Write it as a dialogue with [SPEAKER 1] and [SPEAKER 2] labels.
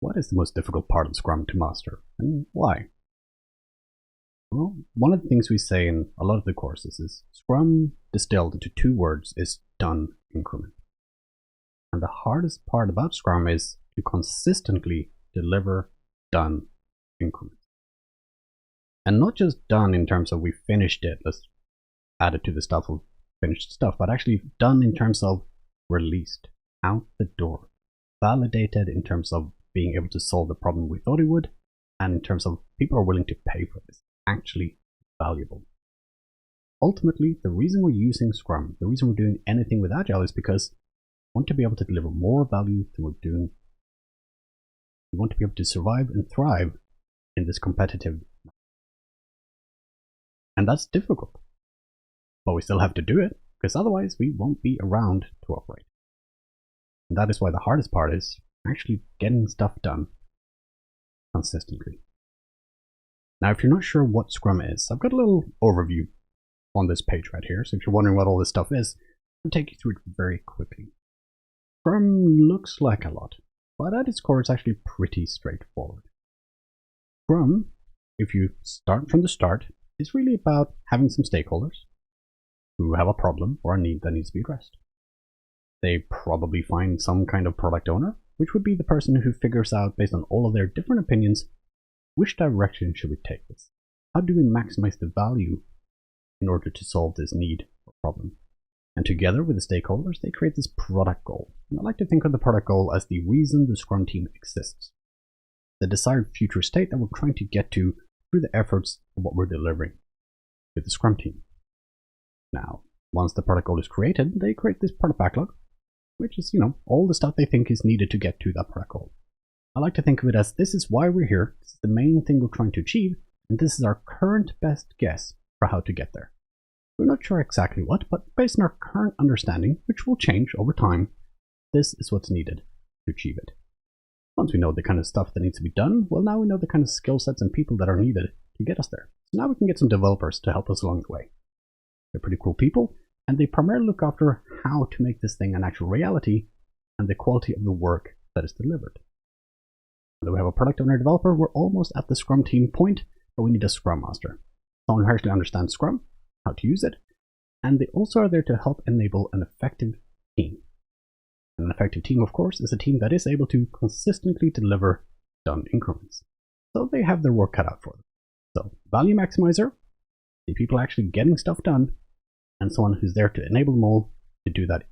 [SPEAKER 1] What is the most difficult part of Scrum to master, and why? Well, one of the things we say in a lot of the courses is Scrum distilled into two words is done increment. And the hardest part about Scrum is to consistently deliver done increments. And not just done in terms of we finished it, let's add it to the stuff of finished stuff, but actually done in terms of released, out the door, validated in terms of being able to solve the problem we thought it would, and in terms of people are willing to pay for this, actually valuable. Ultimately, the reason we're using Scrum, the reason we're doing anything with Agile is because we want to be able to deliver more value than we're doing. We want to be able to survive and thrive in this competitive market. And that's difficult, but we still have to do it, because otherwise we won't be around to operate. And that is why the hardest part is actually getting stuff done consistently. Now, if you're not sure what Scrum is, I've got a little overview on this page right here. So if you're wondering what all this stuff is, I'll take you through it very quickly. Scrum looks like a lot, but at its core, it's actually pretty straightforward. Scrum, if you start from the start, is really about having some stakeholders who have a problem or a need that needs to be addressed. They probably find some kind of product owner, which would be the person who figures out, based on all of their different opinions, which direction should we take this? How do we maximize the value in order to solve this need or problem? And together with the stakeholders, they create this product goal. And I like to think of the product goal as the reason the Scrum team exists. The desired future state that we're trying to get to through the efforts of what we're delivering with the Scrum team. Now, once the product goal is created, they create this product backlog, which is, all the stuff they think is needed to get to that product goal. I like to think of it as this is why we're here, this is the main thing we're trying to achieve, and this is our current best guess for how to get there. We're not sure exactly what, but based on our current understanding, which will change over time, this is what's needed to achieve it. Once we know the kind of stuff that needs to be done, well, now we know the kind of skill sets and people that are needed to get us there. So now we can get some developers to help us along the way. They're pretty cool people, and they primarily look after how to make this thing an actual reality and the quality of the work that is delivered. Whether we have a product owner or developer, we're almost at the Scrum team point, but we need a Scrum master. Someone who actually understands Scrum, how to use it, and they also are there to help enable an effective team. And an effective team, of course, is a team that is able to consistently deliver done increments. So they have their work cut out for them. So, value maximizer, the people actually getting stuff done, and someone who's there to enable them all to do that